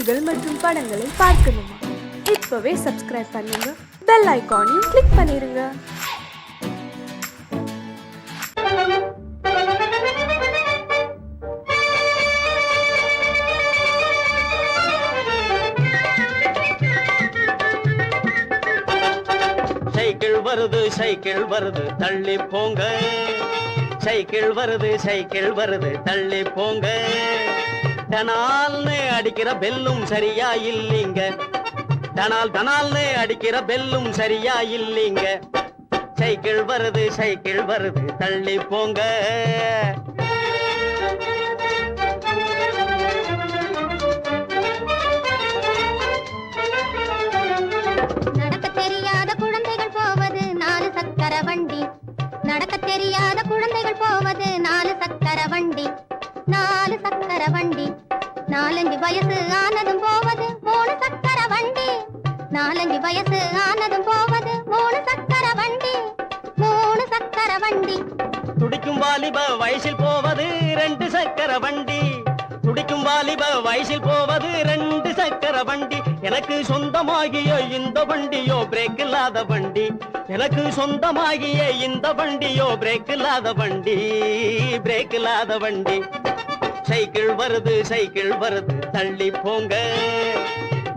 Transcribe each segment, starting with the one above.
செய்திகள் மற்றும் படங்களை பார்க்கணுமா? இப்பவே சப்ஸ்கிரைப் பண்ணுங்க, பெல் ஐகானையும் கிளிக் பண்ணிருங்க. சைக்கிள் வருது தள்ளி போங்க, சைக்கிள் வருது தள்ளி போங்க. டனால்னு அடிக்கிற பெல்லும் சரியா இல்லீங்க, டனால்னு அடிக்கிற பெல்லும் சரியா இல்லீங்க. சைக்கிள் வருது தள்ளி போங்க. நடக்க தெரியாத குழந்தைகள் போவது 4 சக்கர வண்டி, 4 சக்கர வண்டி. 4 வயசு ஆனதும் போவது 3 சக்கர வண்டி, 4 வயசு ஆனதும் போவது 3 சக்கர வண்டி, 3 சக்கர வண்டி. துடிக்கும் வாலிப வயசில் போவது 2 சக்கர வண்டி, துடிக்கும் வாலிப வயசில் போவது 2 சக்கர வண்டி. எனக்கு சொந்தமாகிய இந்த வண்டியோ பிரேக் இல்லாத வண்டி, எனக்கு சொந்தமாகிய இந்த வண்டியோ பிரேக் இல்லாத வண்டி, பிரேக் இல்லாத வண்டி. சைக்கிள் வருது தள்ளி போங்க.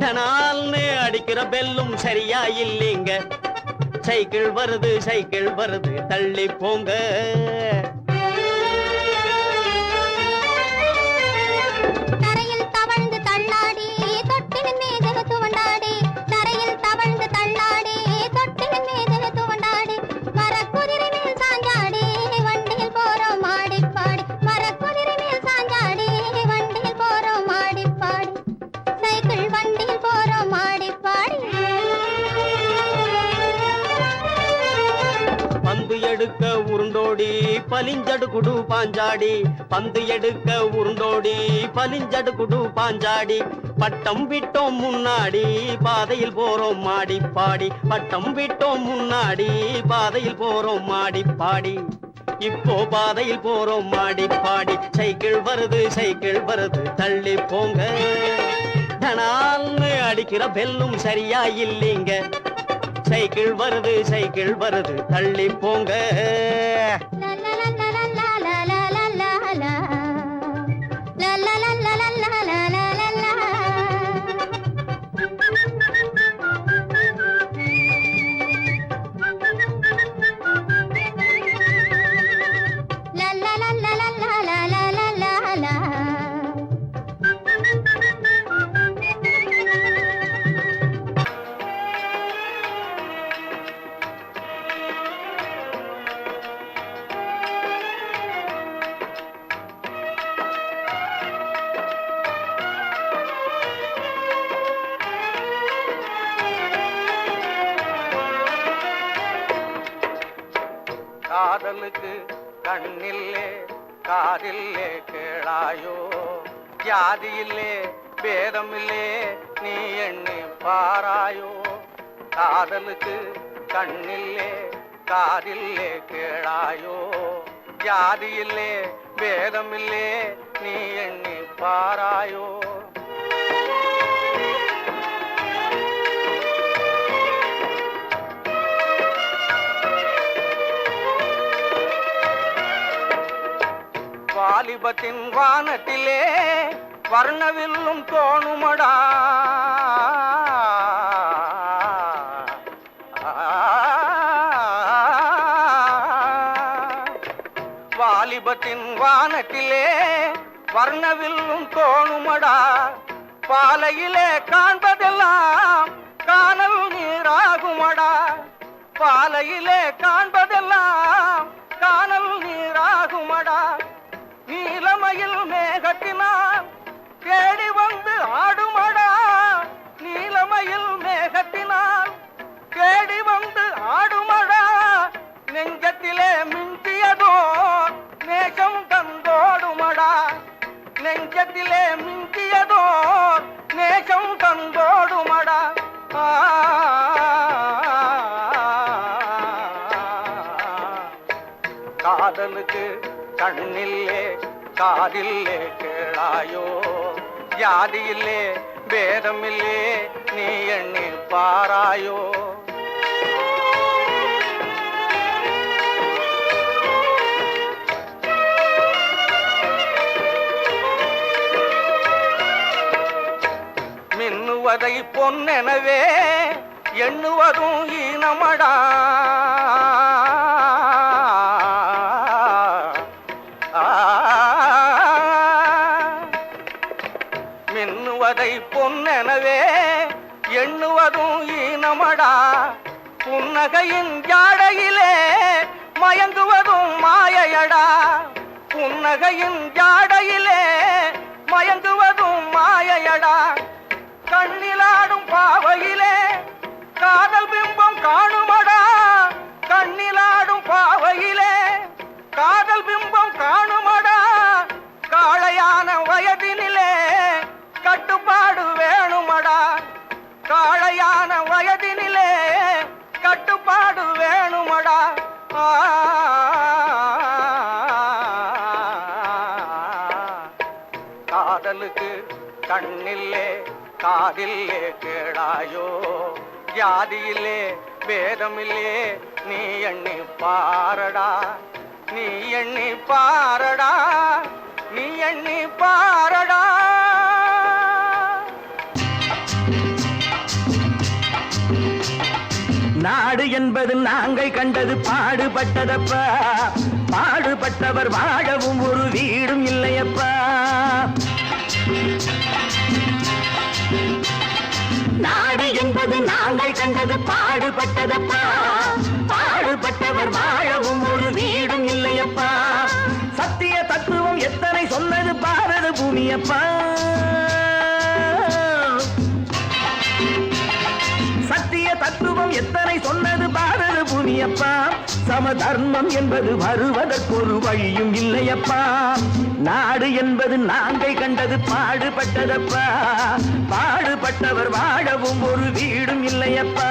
டனால்னு அடிக்கிற பெல்லும் சரியா இல்லீங்க. சைக்கிள் வருது தள்ளி போங்க. எடுக்க உருண்டோடி பலிஞ்சடு குடு பாஞ்சாடி, பந்து எடுக்க உருண்டோடி பலிஞ்சடு குடு பாஞ்சாடி. பட்டம் விட்டோம் முன்னாடி பாதையில் போறோம் மாடி பாடி, பட்டம் விட்டோம் முன்னாடி பாதையில் போறோம் மாடி பாடி. இப்போ பாதையில் போறோம் மாடி பாடி. சைக்கிள் வருது தள்ளி போங்க. டனால்னு அடிக்கிற பெல்லும் சரியா இல்லீங்க. சைக்கிள் வருது தள்ளி போங்க. காதலுக்கு கண்ணில்லே காதில்லே கேளாயோ, ஜாதியில்லே பேதமில்லே நீ எண்ணி பாராயோ. காதலுக்கு கண்ணில்லே காதில்லே கேளாயோ, ஜாதியில்லே பேதமில்லே நீ எண்ணி பாராயோ. வாலிபத்தின் வானத்திலே வர்ணவில்லும் தோணுமடா, வாலிபத்தின் வானத்திலே வர்ணவில்லும் தோணுமடா. பாலையிலே காண்பதெல்லாம் காணல் நீராகுமடா, பாலையிலே காண்பதெல்லாம் காணல் நீராகுமடா. நீலமயில் மேகத்தினால் தேடி வந்து ஆடுமடா, நீலமயில் மேகத்தினால் தேடி வந்து ஆடுமடா. நெஞ்சத்திலே மிஞ்சியதோ நேசம் தந்தோடுமடா, நெஞ்சத்திலே மிஞ்சியதோ நேசம் தந்தோடுமடா. காதலுக்கு கண்ணில்லே காதில்லே கேளாயோ, ஜாதியில்லே பேதமில்லே நீ எண்ணி பாராயோ. மின்னுவதை பொன்னெனவே எண்ணுவதும் ஈனமடா. மின்னுவதை பொன்னெனவே எண்ணுவதும் ஈனமடா. புன்னகையின் ஜாடையிலே மயங்குவதும் மாயையடா. புன்னகையின் ஜாடையிலே மயங்குவதும் மாயையடா. கண்ணிலாடும் பாவையிலே காதல் பிம்பம் காணுமடா. கண்ணிலாடும் பாவையிலே காதல் பிம்பம் காணுமடா. காளையான வயதினிலே கட்டுப்பாடு வேணுமடா. காளையான வயதினிலே கட்டுப்பாடு வேணுமடா. காதலுக்கு கண்ணில்லே காதில்லே கேளாயோ. ஜாதியில்லே பேதமில்லே நீ எண்ணி பாரடா. நீ எண்ணி பாரடா. நீ எண்ணி பாரடா. நாடு என்பது நாங்கள் கண்டது பாடுபட்டதப்பா. பாடுபட்டவர் வாழவும் ஒரு வீடும் இல்லையப்பா. நாடு என்பது நாங்கள் கண்டது பாடுபட்டதப்பா. பாடுபட்டவர் வாழவும் ஒரு வீடும் இல்லையப்பா. சத்திய தத்துவம் எத்தனை சொன்னது பாரத பூமியப்பா. சத்திய தத்துவம் எத்தனை சொன்னது பாரத பூமியப்பா. சமதர்மம் என்பது வருவதற்கொரு வழியும் இல்லையப்பா. நாடு என்பது நாங்கள் கண்டது பாடுபட்டதப்பா. பாடுபட்டவர் வாழவும் ஒரு வீடும் இல்லையப்பா.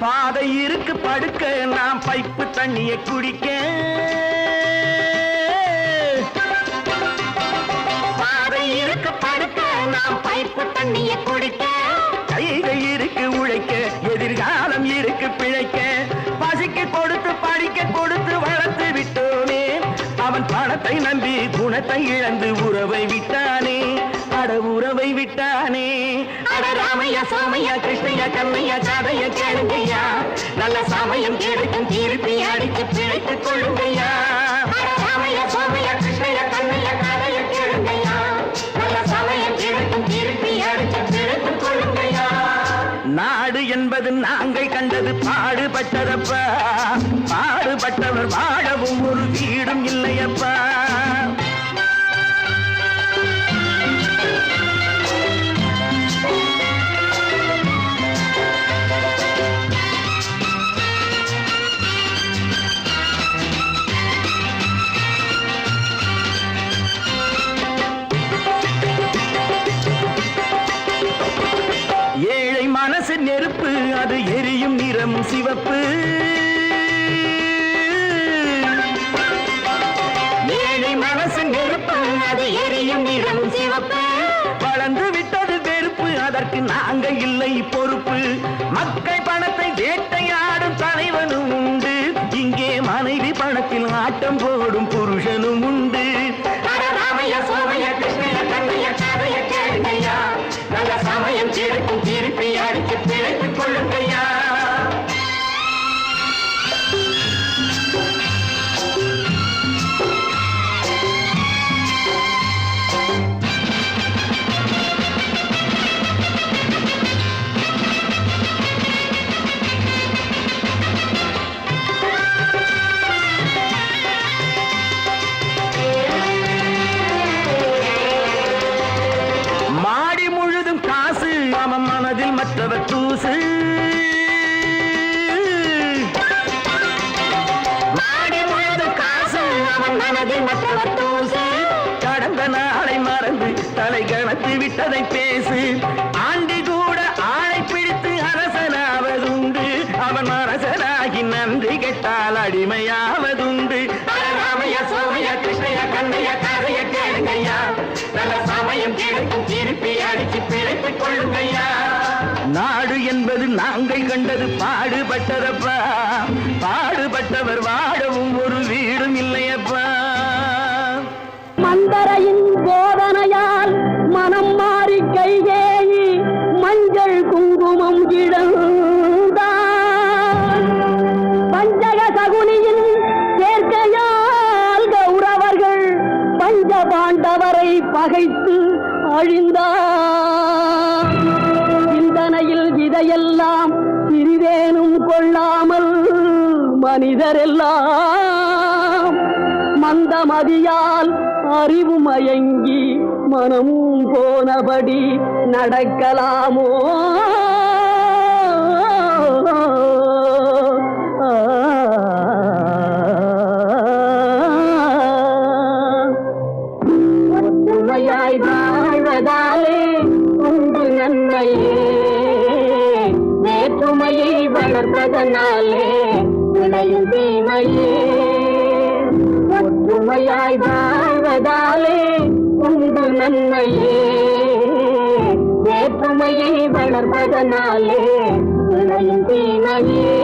பாதை இருக்கு படுக்க நாம் பைப்பு தண்ணியை குடிக்க. பாதை இருக்கு படுக்க நாம் பைப்பு தண்ணியை குடிக்க. கைகள் இருக்கு உழைக்க எதிர்காலம் இருக்கு பிழைக்க. பசிக்கு கொடுத்து படிக்க கொடுத்து வளர்த்து விட்டோனே. அவன் பணத்தை நம்பி குணத்தை இழந்து உறவை விட்டானே. அட உறவை விட்டானே. அட ராமையா சோமையா கிருஷ்ணையா கண்ணையா காதைய கேளுங்கய்யா. நல்ல சமயம் கிடைக்கும் திருப்பி அடித்து பிழைத்துக் கொள்ளுங்கய்யா. ராமையா சோமையா கிருஷ்ணையா கண்ணையா காதைய கேளுங்கய்யா. நல்ல சமயம் கிடைக்கும் திருப்பி அடித்து பிழைத்துக் கொள்ளுங்கய்யா. நாடு என்பது நாங்கள் கண்டது பாடுபட்டதப்பா. பாடுபட்டவர் வாழவும் ஒரு வீடும் இல்லையப்பா. ஏழை மனசு நெருப்பு அது எரியும் நிறம் சிவப்பு. ஏழை மனசு நெருப்பு அது எரியும் நிறம் சிவப்பு. வளர்ந்து விட்டது வெறுப்பு அதற்கு நாங்கள் இல்லை பொறுப்பு. மக்கள் பணத்தை வேட்டையாடும் தலைவனும் உண்டு. இங்கே மனைவி பணத்தில் ஆட்டம் போடும் புருஷனும் உண்டு. ராமையா சோமையா கிருஷ்ணையா கண்ணையா காதைய கேளுங்கய்யா. நல்ல சமயம் கிடைக்கும் திருப்பி அடித்து பிழைத்துக் கொள்ளுங்கய்யா. மாடி முழுதும் காசு அவன் மனதில் மனதில் மற்றவர் தூசு கடந்த நாளை மறந்து தலை கணத்து விட்டதை பேசு ஆண்டி கூட ஆளை பிடித்து அரசனாவதுண்டு அவன் அரசனாகி நன்றி கெட்டால் அடிமையாவதுண்டு ராமைய சோமைய கிருஷ்ணய கண்ணைய கதைய கேளுங்கய்யா நல்ல சமயம் கிடைக்கும் திருப்பி அடிச்சு பிழைத்துக் கொள்ளுங்கய்யா நாடு என்பது நாங்கள் கண்டது பாடுபட்டதப்பா பாடுபட்டவர் வாழவும் ஒரு வீடும் இல்லையப்பா மந்தரையின் போதனையால் மனம் மாறி கைகேயி மஞ்சள் குங்குமம் இழந்தான் பஞ்சக சகுனியின் சேர்க்கையால் கௌரவர்கள் பஞ்ச பாண்டவரை பகைத்து அழிந்தார் சிந்தனையில் இதையெல்லாம் சிறிதேனும் கொள்ளாமல் மனிதரெல்லாம் மந்தமதியால் அறிவு மயங்கி மனம் போனபடி நடக்கலாமோ ஒற்றுமையாய் வாழ்வதாலே உண்டு நன்மையே வேற்றுமையை வளர்ப்பதனாலே விளையும் தீமையே ஒற்றுமையாய் வாழ்வதாலே உண்டு நன்மையே வேற்றுமையை வளர்ப்பதனாலே விளையும் தீமையே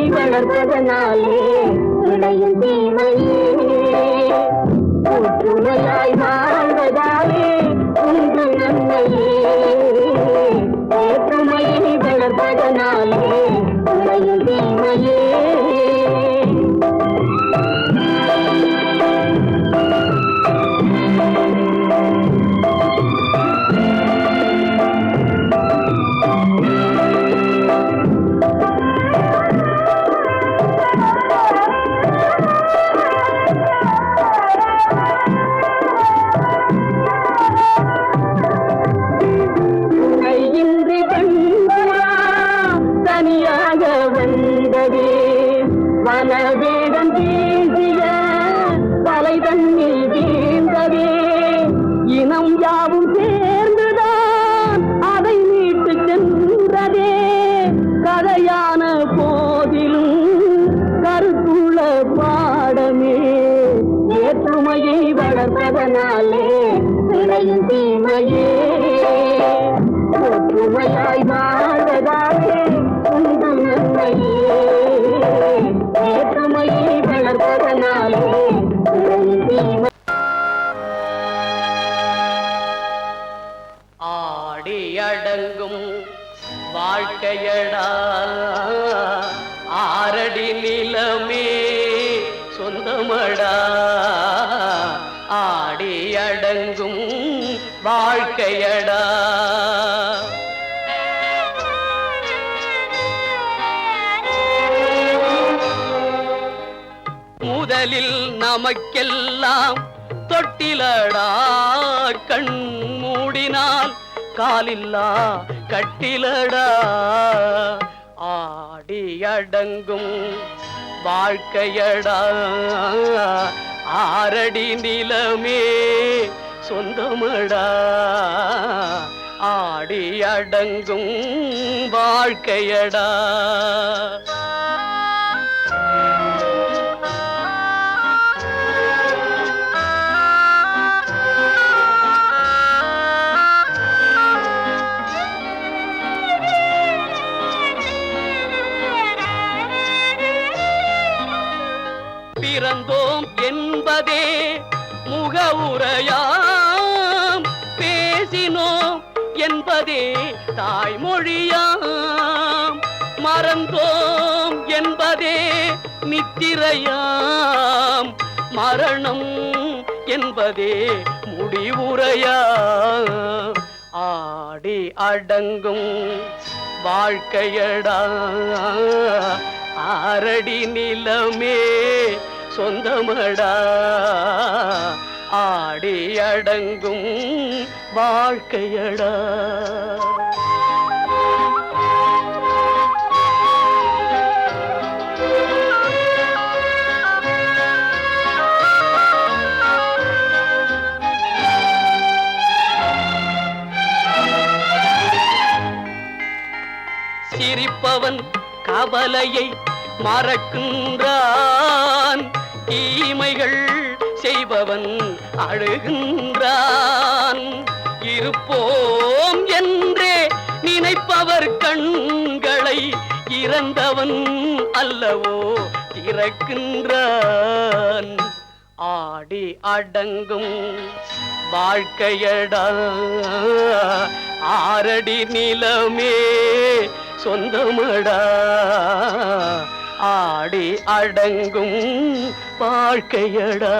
வளர்ப்பதனாலே விளையும் தீமையே ஒற்றுமையாய் வாழ்வதாலே உண்டு நன்மையே வேற்றுமையை வளர்ப்பதனாலே விளையும் தீமையே வனவேடம் வீசிய தலை தண்ணீர் வீழ்ந்தவே இனம் யாவும் சேர்ந்துதான் அதை மீட்டு சென்றதே கதையான போதிலும் கருத்துள்ள பாடமே வேற்றுமையை வளர்ப்பதனாலே விளையும் தீமையே ஒற்றுமையாய் வாழ்வதாலே உண்டு நன்மையே வேற்றுமையை வளர்ப்பதனாலே ஆடி அடங்கும் வாழ்க்கையடா ஆரடி நிலமே சொந்தமடா ஆடி அடங்கும் வாழ்க்கையடா முதலில் நமக்கெல்லாம் தொட்டிலடா கண் மூடினால் காலில்லா கட்டிலடா ஆடி அடங்கும் வாழ்க்கையடா ஆரடி நிலமே சொந்தமடா ஆடி அடங்கும் வாழ்க்கையடா என்பதே முகவுரையாம், பேசினோம் என்பதே தாய்மொழியாம், மறந்தோம் என்பதே நித்திரையாம், மரணம் என்பதே முடிவுரையாம். ஆடி அடங்கும் வாழ்க்கையடா, ஆரடி நிலமே சொந்தமடா, ஆடி அடங்கும் வாழ்க்கையடா. சிரிப்பவன் கவலையை மறக்கின்றான், தீமைகள் செய்பவன் அழுகின்றான். இருப்போம் என்றே நினைப்பவர் கண்களை இறந்தவன் அல்லவோ திறக்கின்றான். ஆடி அடங்கும் வாழ்க்கையடா, ஆரடி நிலமே சொந்தமடா, ஆடி அடங்கும் வாழ்க்கையடா.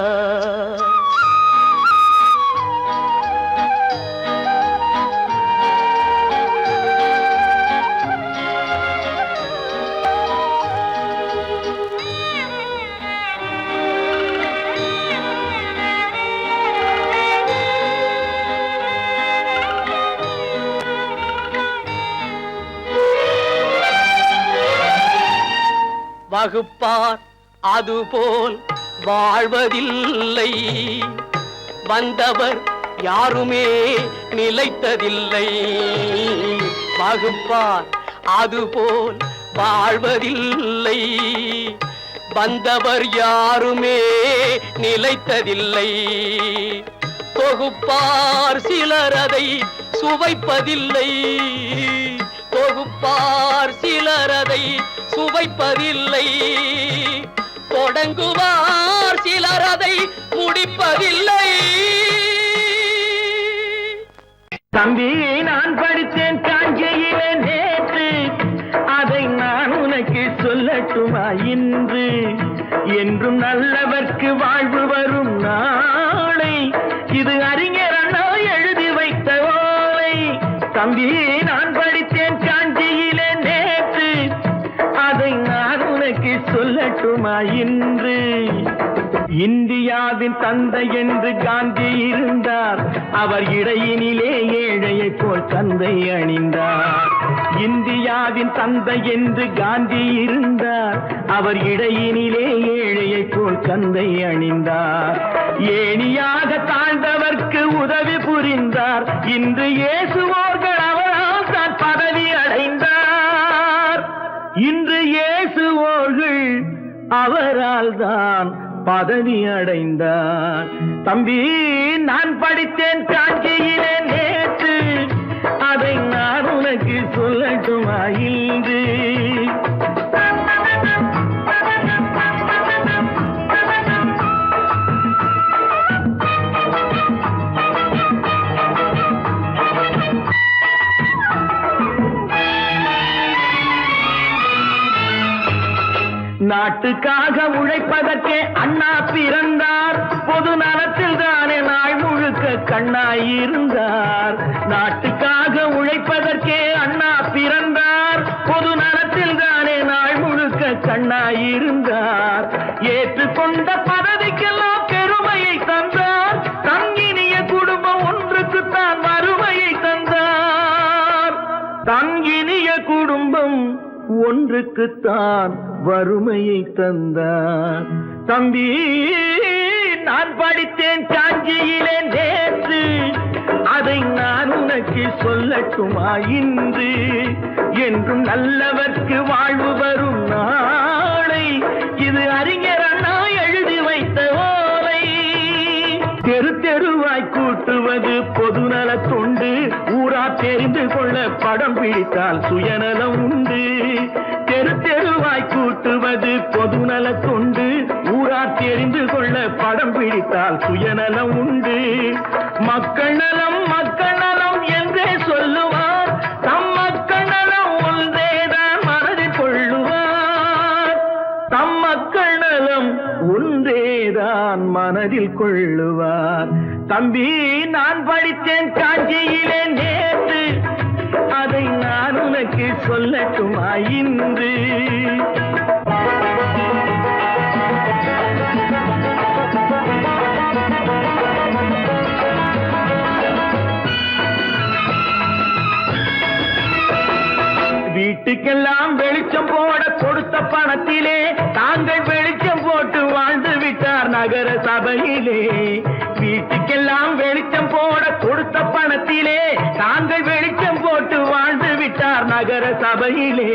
வகுப்பார் அதுபோல் வாழ்வதில்லை, வந்தவர் யாருமே நிலைத்ததில்லை. வகுப்பார் அதுபோல் வாழ்வதில்லை, வந்தவர் யாருமே நிலைத்ததில்லை. தொகுப்பார் சிலர் அதை சுவைப்பதில்லை, தொகுப்பார் சிலர் அதை சுவைப்பதில்லை. தொடங்குவார் சிலர் அதை முடிப்பதில்லை. தம்பி, நான் படித்தேன் காஞ்சியிலே நேற்று, அதை நான் உனக்கு சொல்லட்டுமா இன்று? என்றும் நல்லவர்க்கு வாழ்வு வரும் நாளை, இது அறிஞர் அண்ணா எழுதி வைத்த ஓலை. தம்பி, நான் படித்தேன் காஞ்சியிலே நேற்று, அதை நான் உனக்கு சொல்லட்டுமா இன்று? இந்தியாவின் தந்தை என்று காந்தி இருந்தார், அவர் இடையினிலே ஏழையை போல் தந்தை அணிந்தார். இந்தியாவின் தந்தை என்று காந்தி இருந்தார், அவர் இடையினிலே ஏழையை போல் தந்தை அணிந்தார். ஏணியாக தாழ்ந்தவர்க்கு உதவி புரிந்தார், இன்று இயேசுவோர்கள் அவரால் தான் பதவி அடைந்தார். இன்று இயேசுவோர்கள் அவரால் தான் பதவி அடைந்தார். தம்பி, நான் படித்தேன் காஞ்சியிலே நேற்று, அதை நான் உனக்கு சொல்லட்டுமா இன்று? நாட்டுக்காக உழைப்பதற்கே அண்ணா பிறந்தார், பொது நலத்தில் தானே நாள் முழுக்க கண்ணாயிருந்தார். நாட்டுக்காக உழைப்பதற்கே அண்ணா பிறந்தார், பொது நலத்தில் தானே நாள் முழுக்க கண்ணாயிருந்தார். ஏற்றுக்கொண்ட பதவிக்கெல்லாம் பெருமையை தந்தார், தங்கினிய குடும்பம் ஒன்றுக்குத்தான் வறுமையை தந்தார். தங்கினிய குடும்பம் ஒன்றுக்குத்தான் வறுமையை தந்தார். தம்பி, நான் படித்தேன் காஞ்சியிலே நேற்று, அதை நான் உனக்கு சொல்லட்டுமா இன்று? என்றும் நல்லவர்க்கு வாழ்வு வரும் நாளை, இது அறிஞர் அண்ணா எழுதி வைத்த ஓலை. தெரு தெருவாய் கூட்டுவது பொதுநல தொண்டு, ஊரா தெரிந்து கொள்ள படம் பிடித்தால் சுயநலம் உண்டு. தெரு தெருவாய் கூட்டுவது பொதுநல தொண்டு, ஊரார் தெரிந்து கொள்ள படம் பிடித்தால் சுயநலம் உண்டு. மக்கள் நலம் என்றே சொல்லுவார், தம் மக்கள் நலம் ஒன்றேதான் மனதில் கொள்ளுவார். தம் மக்கள் நலம் ஒன்றேதான் மனதில் கொள்ளுவார். தம்பி, நான் படித்தேன் காஞ்சியிலே நேற்று, அதை நான் உனக்கு சொல்லட்டுமா இன்று? வீட்டுக்கெல்லாம் வெளிச்சம் போட கொடுத்த பணத்திலே தாங்கள் வெளிச்சம் போட்டு வாழ்ந்து விட்டார் நகர சபையிலே. வீட்டுக்கெல்லாம் வெளிச்சம் போட கொடுத்த பணத்திலே தாங்கள் வெளிச்சம் போட்டு வாழ்ந்து விட்டார் நகர சபையிலே.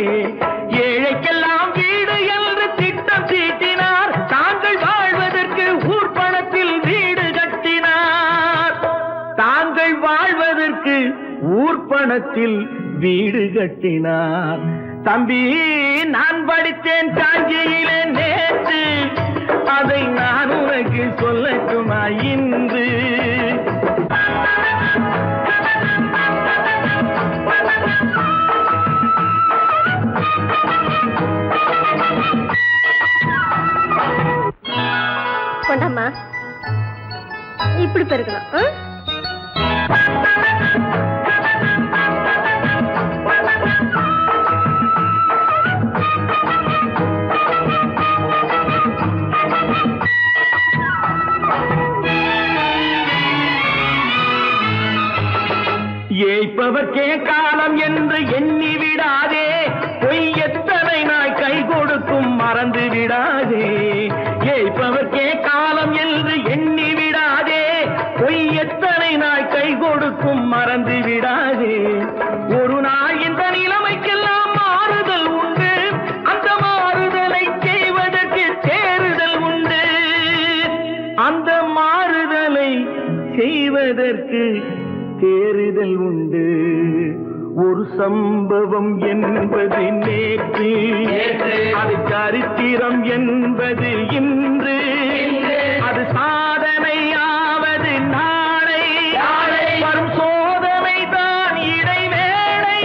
ஏழைக்கெல்லாம் வீடு என்று திட்டம் தீட்டினார், தாங்கள் வாழ்வதற்கு ஊர் பணத்தில் வீடு கட்டினார். தாங்கள் வாழ்வதற்கு ஊர் பணத்தில் வீடு கட்டினார். தம்பி, நான் படித்தேன் காஞ்சியிலே நேற்று, அதை நான் உனக்கு சொல்லட்டுமா இன்று? கொண்டாமா, இப்படி பெருக்கலாம். ஏய்ப்பவர்க்கே காலம் என்று எண்ணி விடாதே, பொய் எத்தனை நாய் கை கொடுக்கும் மறந்து விடாதே. ஏய்ப்பவர்க்கே காலம் என்று எண்ணி விடாதே, பொய் எத்தனை நாய் கை கொடுக்கும் மறந்து விடாதே. ஒரு நாள் இந்த நிலைமைக்கெல்லாம் மாறுதல் உண்டு, அந்த மாறுதலை செய்வதற்கு தேறுதல் உண்டு. அந்த மாறுதலை செய்வதற்கு தேறுதல் உண்டு. ஒரு சம்பவம் என்பது நேற்று, அது சரித்திரம் என்பது இன்று, அது சாதனையாவது நாளை, வரும் சோதனை தான் இடைவேளை.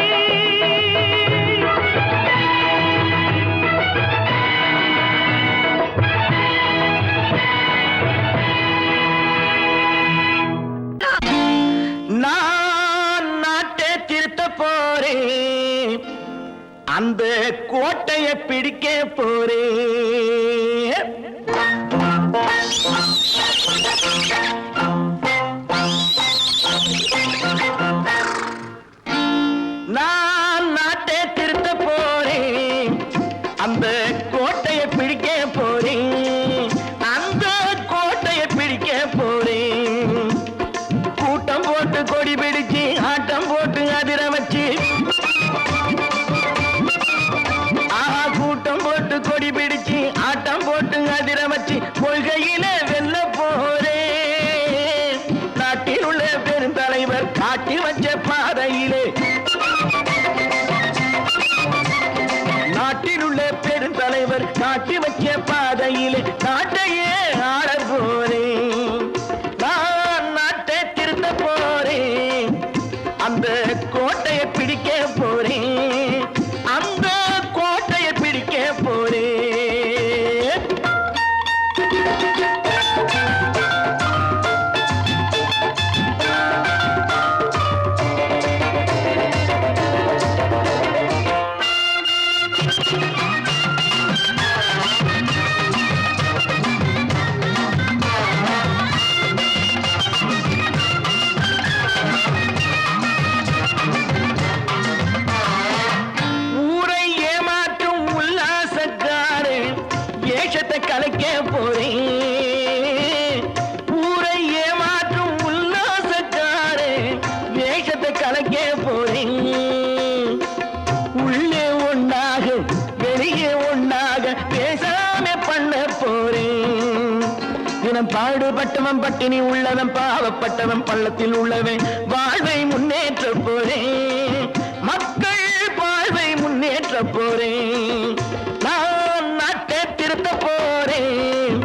நான் நாட்டை திருத்த போறேன், அந்த கோட்டையை பிடிக்க போறேன். நான் நாட்டை திருத்த போறேன், அந்த கோட்டையை பிடிக்க போறேன், அந்த கோட்டையை பிடிக்க போறேன். கூட்டம் போட்டு கொடி பிடிச்சு ஆட்டம் போட்டு அதிர வச்சு, கூட்டம் போட்டு கொடி பிடிச்சு ஆட்டம் போட்டு அதிர வச்சு கொள்கையில வெல்ல போறேன். நாட்டில் உள்ள பெருந்தலைவர் காட்டி வச்ச பாதையிலே, நாட்டில் உள்ள பெருந்தலைவர் காட்டி வச்ச பாதையிலே நாட்டையே ஆள போறேன். நான் நாட்டை திருத்த போறேன், அந்த கோட்டையை பிடிக்க போறேன், அந்த கோட்டையை பிடிக்க போறேன். ஊரை ஏமாற்றும் உல்லாசக்காரன் ஏஷத்தை கலைக்க போறேன். ஊரை ஏமாற்றும் உல்லாசக்காரன் வேஷத்தை கலைக்க போறேன். உள்ளே ஒன்றாக வெளியே ஒன்றாக பேசாம பண்ண போறேன். தினம் பாடுபட்டவன் பட்டினி உள்ளவன், பாவப்பட்டவன் பள்ளத்தில் உள்ளவன் வாழ்வை முன்னேற்ற போறேன். மக்கள் வாழ்வை முன்னேற்ற போறேன். நான் நாட்டை திருத்த போறேன்,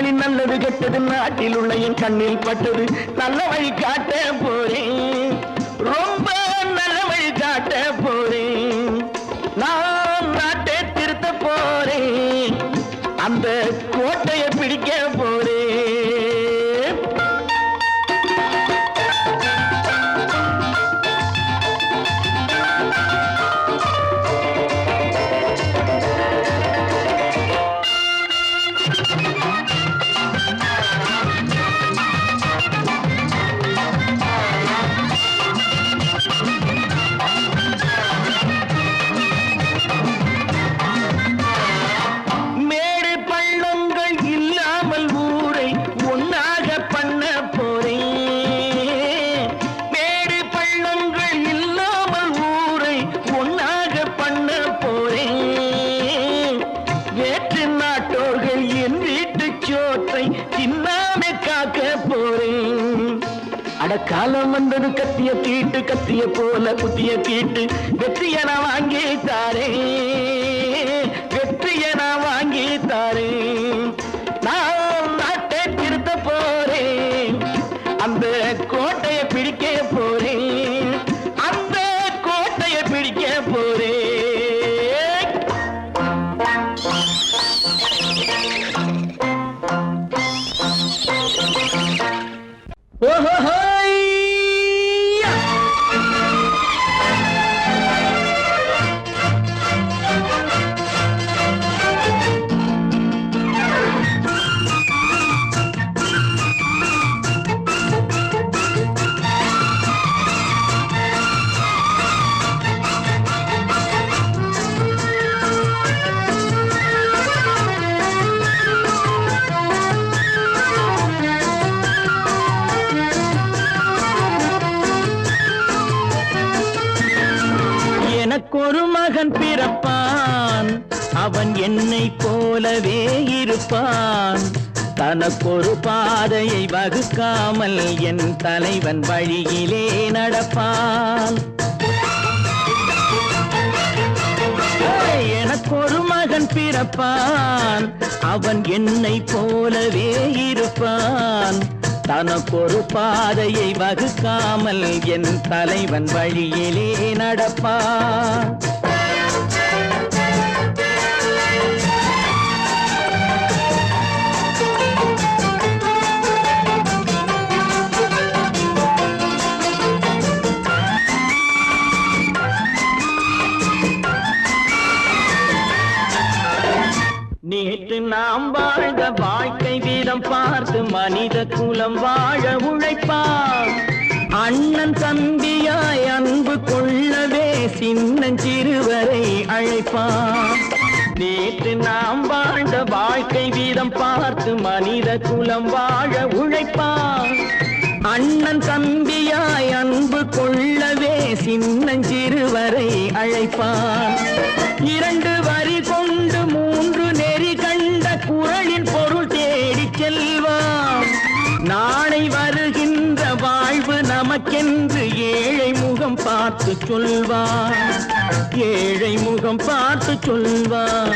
நாளில் நல்லது கெட்டது நாட்டில் உள்ள என் கண்ணில் பட்டது நல்ல வழி காட்ட போறேன் ரொம்ப நல்ல வழி காட்ட போறேன் நான் நாட்டை திருத்த போறேன் அந்த கோட்டையை பிடிக்க போறேன் காலம் வந்தது கத்திய தீட்டு கத்திய போல குத்திய தீட்டு வெற்றிய நான் வாங்கி தாரே வெற்றிய நான் வாங்கி தாரே நான் நாட்டை திருத்த போறேன் அந்த கோட்டையை பிடிக்க போறேன் அந்த கோட்டையை பிடிக்க போறேன் ஓஹோ ஒரு மகன் பிறப்பான் அவன் என்னை போலவே இருப்பான் தனக்கொரு பாதையை வகுக்காமல் என் தலைவன் வழியிலே நடப்பான் எனக்கொரு மகன் பிறப்பான் அவன் என்னை போலவே இருப்பான் தனக்கொரு பாதையை வகுக்காமல் என் தலைவன் வழியிலே நடப்பான் நேற்று நாம் வாழ்ந்த வாழ்க்கை வீதம் பார்த்து மனித குலம் வாழ உழைப்பான் அண்ணன் தம்பியாய் அன்பு கொள்ளவே சின்னஞ்சிறுவரை அழைப்பான் நேற்று நாம் வாழ்ந்த வாழ்க்கை வீதம் பார்த்து மனித குலம் வாழ உழைப்பான் அண்ணன் தம்பியாய் அன்பு கொள்ளவே சின்னஞ்சிறுவரை அழைப்பான் இரண்டு வரி கொண்டு மூன்று நெறி கண்ட குறளின் பொருள் தேடிச் செல்வான் நாளை வருகின்ற வாழ்வு நமக்கென்று ஏழை முகம் பார்த்து சொல்வான் ஏழை முகம் பார்த்து சொல்வான்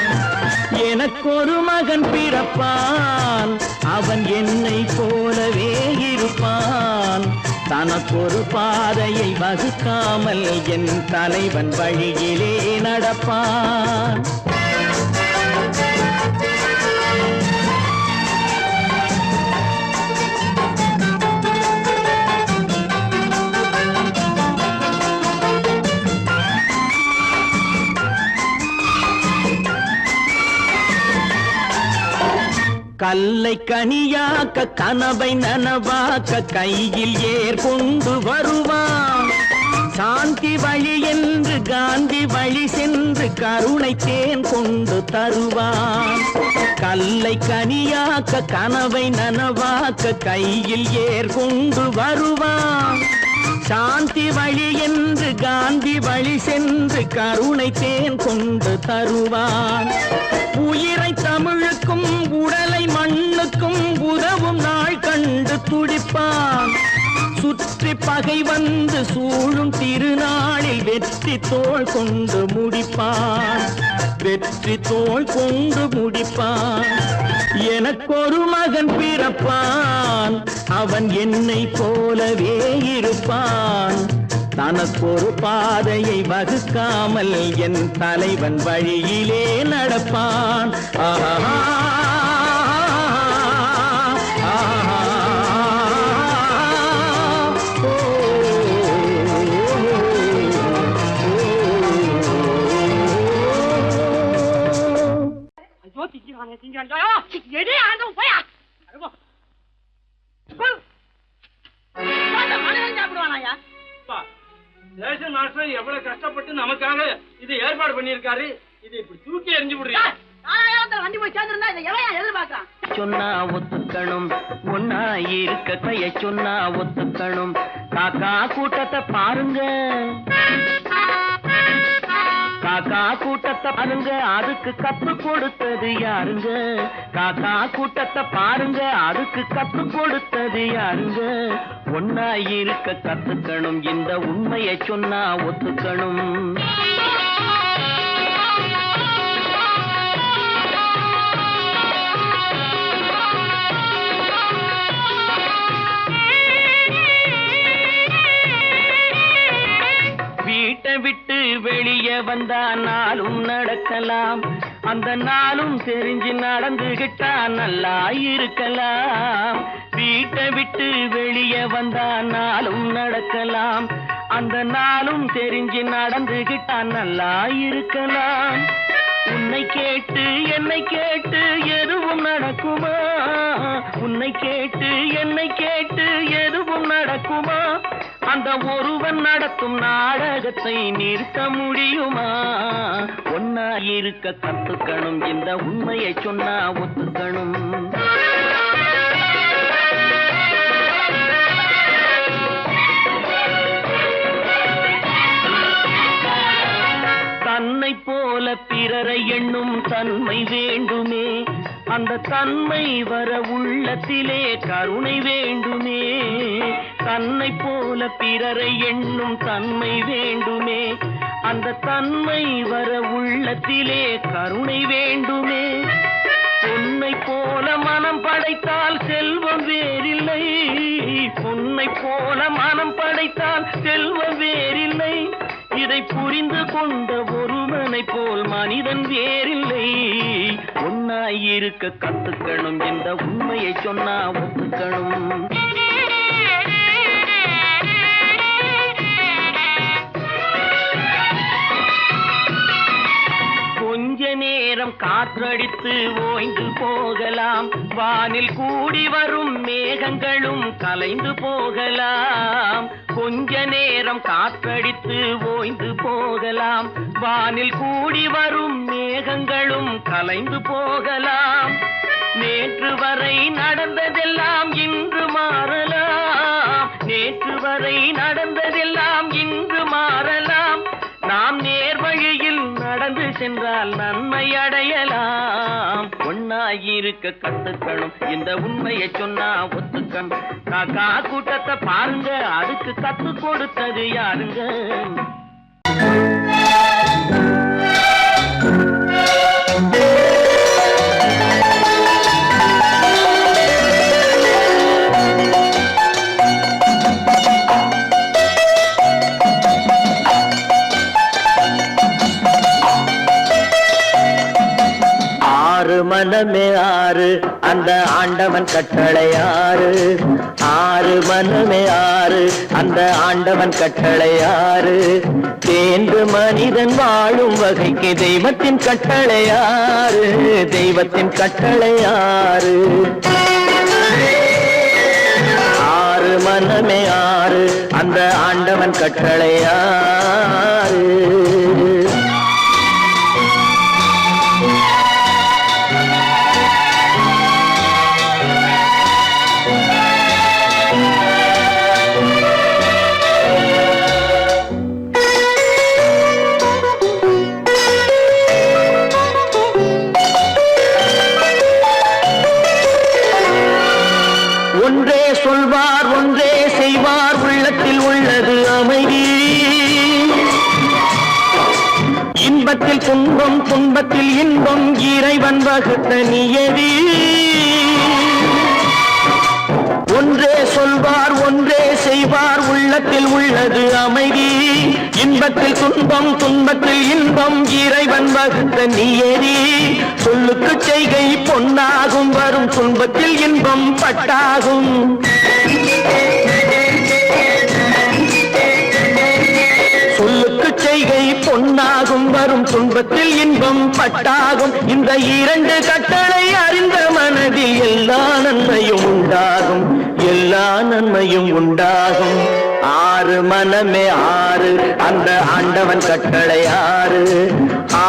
எனக்கொரு மகன் பிறப்பான் அவன் என்னை போலவே இருப்பான் தனக்கொரு பாதையை வகுக்காமல் என் தலைவன் வழியிலே நடப்பான் கல்லை கனியாக்க கனவை நனவாக்க கையில் ஏர் கொண்டு வருவான் சாந்தி வழி என்று காந்தி வழி சென்று கருணை தேன் கொண்டு தருவான் கல்லை கனியாக்க கனவை நனவாக்க கையில் ஏர் கொண்டு வருவான் சாந்தி வழி என்று காந்தி வழி சென்று கருணை தேன் கொண்டு தருவான் உயிரை தமிழுக்கும் உடலை மண்ணுக்கும் உதவும் நாள் கண்டு துடிப்பான் சுற்றி பகை வந்து சூழும் திருநாளில் வெற்றி தோள் கொண்டு முடிப்பான், வெற்றி தோள் கொண்டு முடிப்பான். எனக்கொரு மகன் பிறப்பான், அவன் என்னை போலவே இருப்பான். தனக்கொரு பாதையை வகுக்காமல் என் தலைவன் வழியிலே நடப்பான். ஆஹா எவ்வளவு கஷ்டப்பட்டு நமக்காக இது ஏற்பாடு பண்ணிருக்காரு. இது இப்படி தூக்கி எறிஞ்சு விடுறீங்க. வண்டி போய் சேர்ந்திருந்தா இதை எவன் எதிர்பார்க்கலாம்? சொன்னா ஒத்துக்கணும், ஒன்னா இருக்க கைய சொன்னா ஒத்துக்கணும். காக்கா கூட்டத்தை பாருங்க, காக்கா கூட்டத்தை பாருங்க, அதுக்கு கத்து கொடுத்தது யாருங்க? காக்கா கூட்டத்தை பாருங்க, அதுக்கு கத்து கொடுத்தது யாருங்க? ஒன்னா இருக்க கத்துக்கணும், இந்த உண்மையை சொன்னா ஒத்துக்கணும். வீட்டை விட்டு வெளியே வந்தா நாளும் நடக்கலாம், அந்த நாளும் தெரிஞ்சு நடந்துகிட்டா நல்லா இருக்கலாம். வீட்டை விட்டு வெளியே வந்தா நாளும் நடக்கலாம், அந்த நாளும் தெரிஞ்சு நடந்துகிட்டா நல்லா இருக்கலாம். உன்னை கேட்டு என்னை கேட்டு எதுவும் நடக்குமா? உன்னை கேட்டு என்னை கேட்டு எதுவும் நடக்குமா? அந்த ஒருவன் நடத்தும் நாடகத்தை நிறுத்த முடியுமா? ஒன்னா இருக்க கத்துக்கணும், இந்த உண்மையை சொன்னா ஒத்துக்கணும். தன்னை போல பிறரை எண்ணும் தன்மை வேண்டுமே, அந்த தன்மை வர உள்ளத்திலே கருணை வேண்டுமே. தன்னை போல பிறரை எண்ணும் தன்மை வேண்டுமே, அந்த தன்மை வர உள்ளத்திலே கருணை வேண்டுமே. பொன்னை போல மனம் படைத்தால் செல்வம் வேறில்லை, பொன்னை போல மனம் படைத்தால் செல்வம் வேறில்லை. இதை புரிந்து கொண்ட ஒருவனை போல் மனிதன் வேறில்லை. ஒன்னாய் இருக்க கத்துக்கணும், இந்த உண்மையை சொன்னா ஒத்துக்கணும். கொஞ்ச நேரம் காற்றடித்து ஓய்ந்து போகலாம், வானில் கூடி வரும் மேகங்களும் கலைந்து போகலாம். கொஞ்ச நேரம் காற்றடித்து ஓய்ந்து போகலாம், வானில் கூடி வரும் மேகங்களும் கலைந்து போகலாம். நேற்று வரை நடந்ததெல்லாம் இன்று மாறலாம், நேற்று வரை நடந்ததெல்லாம் இன்று மாறலாம். நாம் நேர்வழியில் நடந்து சென்றால் நன்மை அடையலாம். ஒன்னாயிருக்க கத்துக்கணும், இந்த உண்மையை சொன்னா ஒத்துக்கணும். காக்கா கூட்டத்தை பாருங்க, அதுக்கு கத்து கொடுத்தது யாருங்க? மனமே ஆறு, அந்த ஆண்டவன் கட்டளை ஆறு. ஆறு மனமே ஆறு, அந்த ஆண்டவன் கட்டளை ஆறு. தேர்ந்து மனிதன் வாழும் வகைக்கு தெய்வத்தின் கட்டளை ஆறு, தெய்வத்தின் கட்டளை ஆறு. ஆறு மனமே ஆறு, அந்த ஆண்டவன் கட்டளை ஆறு. ஒன்றே சொல்வார், ஒன்றே செய்வார், உள்ளத்தில் உள்ளது அமைதி. இன்பத்தில் துன்பம் துன்பத்தில் இன்பம் இறைவன் வகுத்த நியதி. ஒன்றே சொல்வார் ஒன்றே செய்வார் உள்ளத்தில் உள்ளது அமைதி. இன்பத்தில் துன்பம் துன்பத்தில் இன்பம் இறைவன் வகுத்த நியதி. சொல்லுக்கு செய்கை பொன்னாகும் வரும் துன்பத்தில் இன்பம் பட்டாகும். சொல்லுக்கு செய்கை பொன்னாகும் வரும் துன்பத்தில் இன்பம் பட்டாகும். இந்த இரண்டு கட்டளை அறிந்த மனதில் எல்லா நன்மையும் உண்டாகும், எல்லா நன்மையும் உண்டாகும். ஆறு மனமே ஆறு அந்த ஆண்டவன் கட்டளை ஆறு.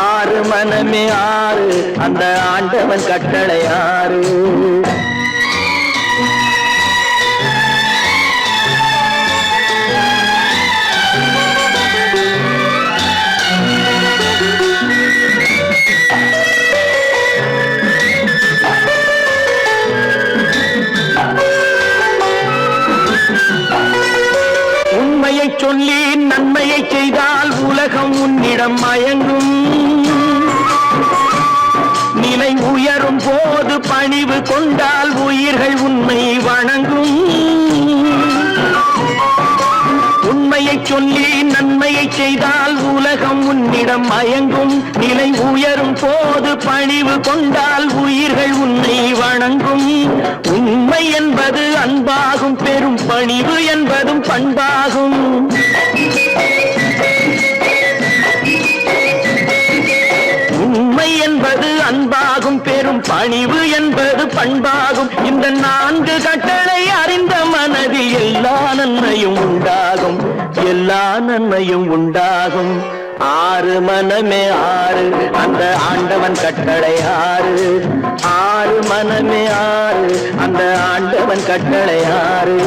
ஆறு மனமே ஆறு அந்த ஆண்டவன் கட்டளை ஆறு. சொல்லி நன்மையை செய்தால் உலகம் உன்னிடம் மயங்கும். நிலை உயரும் போது பணிவு கொண்டால் உயிர்கள் உன்னை வணங்கும். உண்மையை சொல்லி நன்மையை செய்தால் உலகம் உன்னிடம் மயங்கும். நிலை உயரும் போது பணிவு கொண்டால் உயிர்கள் உன்னை வணங்கும். உண்மை என்பது அன்பாகும், பெரும் பணிவு என்பதும் பண்பாகும். உண்மை என்பது அன்பாகும், பெரும் பணிவு என்பது பண்பாகும். இந்த நான்கு கட்டளை அறிந்த மனதில் எல்லா நன்மையும் உண்டாகும், எல்லா நன்மையும் உண்டாகும். ஆறு மனமே ஆறு அந்த ஆண்டவன் கட்டளை ஆறு. ஆறு மனமே ஆறு அந்த ஆண்டவன் கட்டளை ஆறு.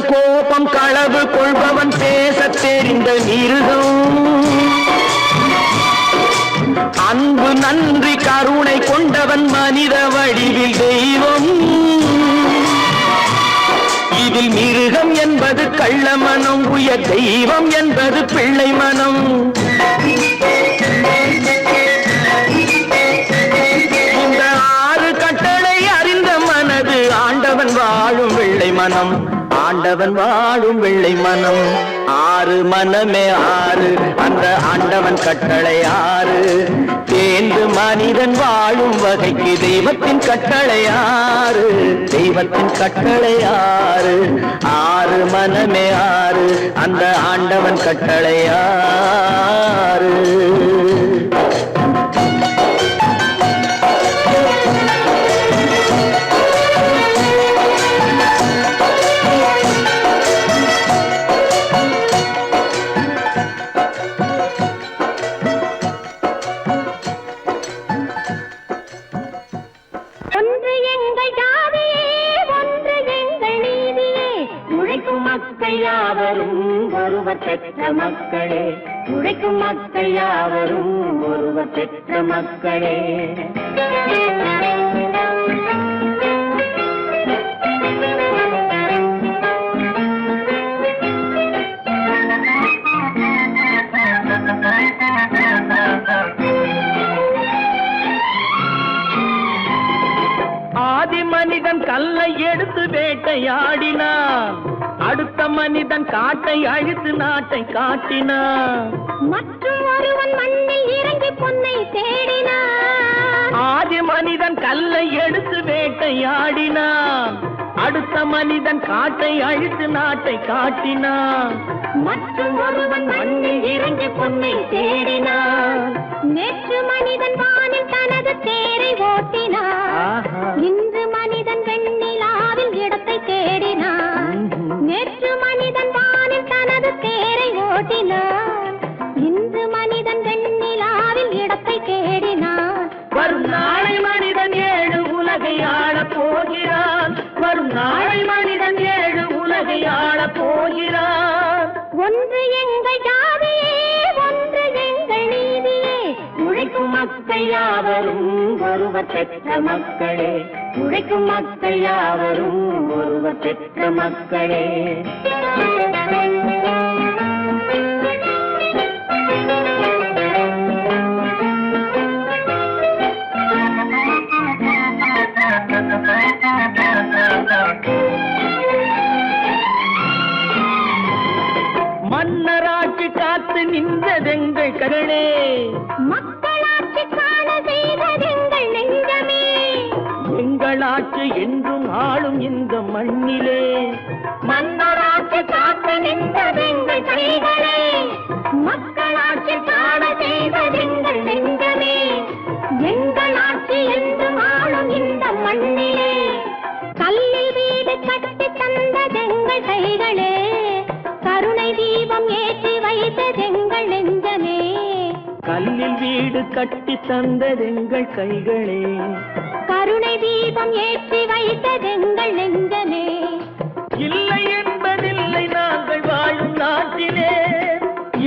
கோபம் களவு கொள்பவன் பேச தெரிந்த மிருகம். அன்பு நன்றி கருணை கொண்டவன் மனித வடிவில் தெய்வம். இதில் மிருகம் என்பது கள்ள மனம், உயர் தெய்வம் என்பது பிள்ளை மனம். இந்த ஆறு கட்டளை அறிந்த மனது ஆண்டவன் வாழும் வெள்ளை மனம், ஆண்டவன் வாழும் வெள்ளை மனம். ஆறு மனமே ஆறு அந்த ஆண்டவன் கட்டளை ஆறு. தேர்ந்து மனிதன் வாழும் வகைக்கு தெய்வத்தின் கட்டளை ஆறு, தெய்வத்தின் கட்டளை ஆறு. ஆறு மனமே ஆறு அந்த ஆண்டவன் கட்டளை ஆறு. பெற்ற மக்களே, உழைக்கும் மக்கள் யாவரும் ஒருவர் பெற்ற மக்களே. ஆதி மனிதன் கல்லை எடுத்து வேட்டையாடினான், அடுத்த மனிதன் காட்டை அழித்து நாட்டை காட்டினான். மற்றும் ஒருவன் மண்ணில் இறங்கி பொன்னை தேடினான். ஆதி மனிதன் கல்லை எடுத்து வேட்டையாடினான், அடுத்த மனிதன் காட்டை அழித்து நாட்டை காட்டினான். மற்றும் ஒருவன் மண்ணில் இறங்கி பொன்னை தேடினான். நேற்று மனிதன் வானில் தனது தேரை ஓட்டினான், இன்று மனிதன் வெண்ணிலாவில் இடத்தை தேடினான். நேற்று மனிதன் வானில் தனது தேரை ஓட்டினான், இன்று மனிதன் வெண்ணிலாவில் இடத்தை தேடினான். வரும் நாளை மனிதன் ஏழு உலகை ஆளப் போகிறான், வரும் நாளை மனிதன் பூமி ஆளப் போகிறார். ஒன்று எங்கள் ஜாதியே, ஒன்று எங்கள் நீதியே. உழைக்கும் மக்கள் யாவரும் ஒருவர் பெற்ற மக்களே, உழைக்கும் மக்கள் யாவரும் ஒருவர் பெற்ற மக்களே. மன்னராட்சி காத்து நின்றதெங்கள் கருணே, மக்களாட்சி காண செய்ததெங்கள் நெஞ்சமே. எங்களாட்சி என்றும் ஆளும் இந்த மண்ணிலே. மன்னராட்சி காத்து நின்றதெங்கள் கைகளே, மக்களாட்சி காண செய்ததெங்கள் நெஞ்சமே. எங்களாட்சி என்றும் ஆளும் இந்த மண்ணிலே. கல்லில் வீடு கட்டி தந்ததெங்கள் கைகளே, கருணை தீபம் ஏற்றி வைத்ததெங்கள் நெஞ்சமே. கல்லில் வீடு கட்டி தந்ததெங்கள் கைகளே, கருணை தீபம் ஏற்றி வைத்ததெங்கள் நெஞ்சமே. இல்லை என்பதில்லை நாங்கள் வாழும் நாட்டிலே,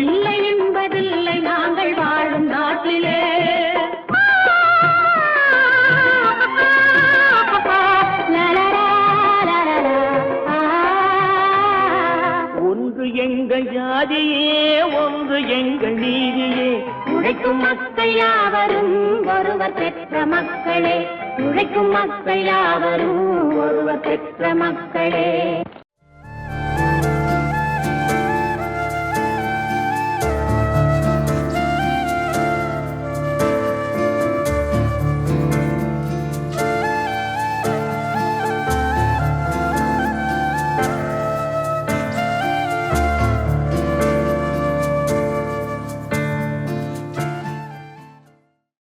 இல்லை என்பதில்லை நாங்கள் வாழும் நாட்டிலே. ஒன்று எங்கள் ஜாதியே, ஒன்று எங்கள் நீதியே. உழைக்கும் மக்கள் யாவரும் ஒருவர் பெற்ற மக்களே, உழைக்கும் மக்கள் யாவரும் ஒருவர் பெற்ற மக்களே.